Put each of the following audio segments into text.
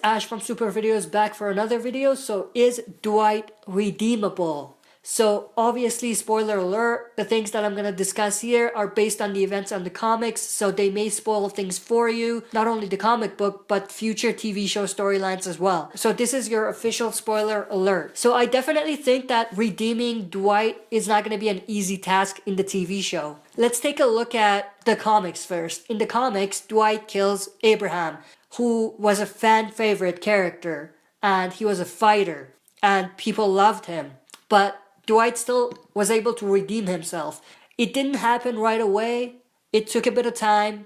Ash from Super Videos back for another video. So is Dwight redeemable? So obviously, spoiler alert, the things that I'm going to discuss here are based on the events on the comics, so they may spoil things for you, not only the comic book, but future TV show storylines as well. So this is your official spoiler alert. So I definitely think that redeeming Dwight is not going to be an easy task in the TV show. Let's take a look at the comics first. In the comics, Dwight kills Abraham, who was a fan favorite character, and he was a fighter, and people loved him. But Dwight still was able to redeem himself. It didn't happen right away. It took a bit of time.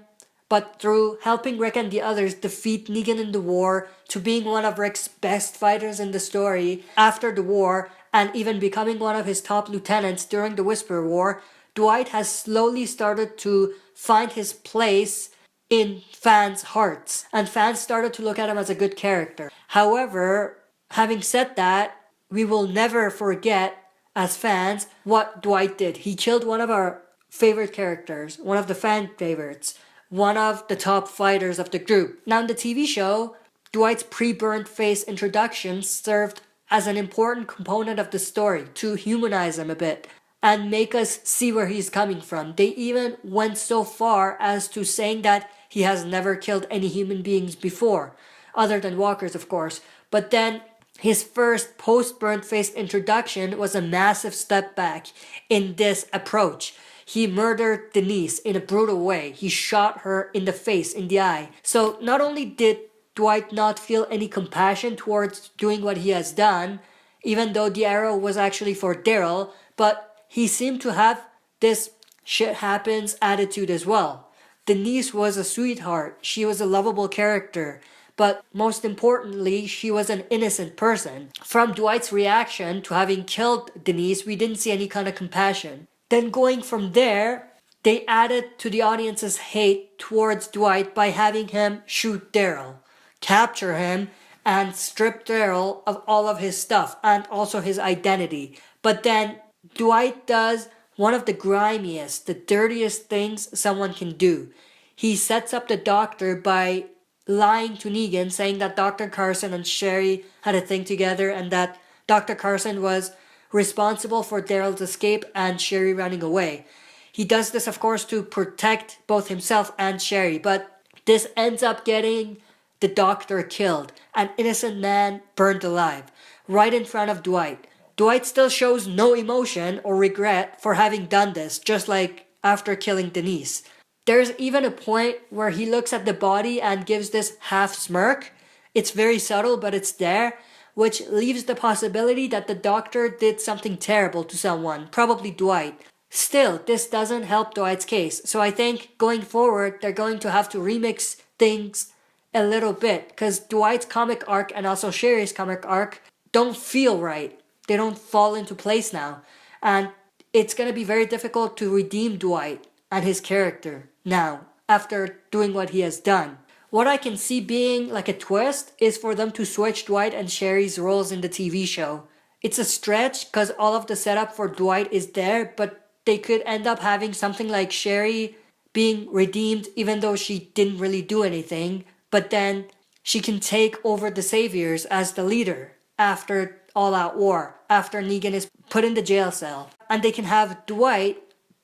But through helping Rick and the others defeat Negan in the war, to being one of Rick's best fighters in the story after the war, and even becoming one of his top lieutenants during the Whisper War, Dwight has slowly started to find his place in fans' hearts. And fans started to look at him as a good character. However, having said that, we will never forget as fans what Dwight did. He killed one of our favorite characters, one of the fan favorites, one of the top fighters of the group. Now in the TV show, Dwight's pre-burnt face introduction served as an important component of the story to humanize him a bit and make us see where he's coming from. They even went so far as to saying that he has never killed any human beings before, other than walkers of course. But then his first post-burnt face introduction was a massive step back in this approach. He murdered Denise in a brutal way. He shot her in the face, in the eye. So not only did Dwight not feel any compassion towards doing what he has done, even though the arrow was actually for Daryl, but he seemed to have this shit happens attitude as well. Denise was a sweetheart. She was a lovable character. But most importantly, she was an innocent person. From Dwight's reaction to having killed Denise, we didn't see any kind of compassion. Then going from there, they added to the audience's hate towards Dwight by having him shoot Daryl, capture him, and strip Daryl of all of his stuff and also his identity. But then Dwight does one of the grimiest, the dirtiest things someone can do. He sets up the doctor by lying to Negan, saying that Dr. Carson and Sherry had a thing together and that Dr. Carson was responsible for Daryl's escape and Sherry running away. He does this, of course, to protect both himself and Sherry, but this ends up getting the doctor killed, an innocent man burned alive, right in front of Dwight. Dwight still shows no emotion or regret for having done this, just like after killing Denise. There's even a point where he looks at the body and gives this half smirk. It's very subtle, but it's there, which leaves the possibility that the doctor did something terrible to someone, probably Dwight. Still, this doesn't help Dwight's case, so I think going forward, they're going to have to remix things a little bit, because Dwight's comic arc and also Sherry's comic arc don't feel right. They don't fall into place now, and it's going to be very difficult to redeem Dwight and his character now, after doing what he has done. What I can see being like a twist is for them to switch Dwight and Sherry's roles in the TV show. It's a stretch because all of the setup for Dwight is there, but they could end up having something like Sherry being redeemed even though she didn't really do anything, but then she can take over the Saviors as the leader after All Out War, after Negan is put in the jail cell. And they can have Dwight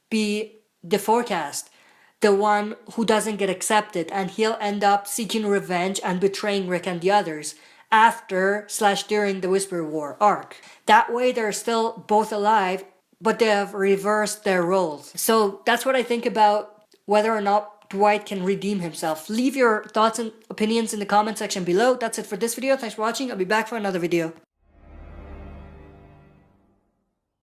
be the forecast, the one who doesn't get accepted, and he'll end up seeking revenge and betraying Rick and the others after/during the Whisper War arc. That way they're still both alive, but they have reversed their roles. So that's what I think about whether or not Dwight can redeem himself. Leave your thoughts and opinions in the comment section below. That's it for this video. Thanks for watching. I'll be back for another video.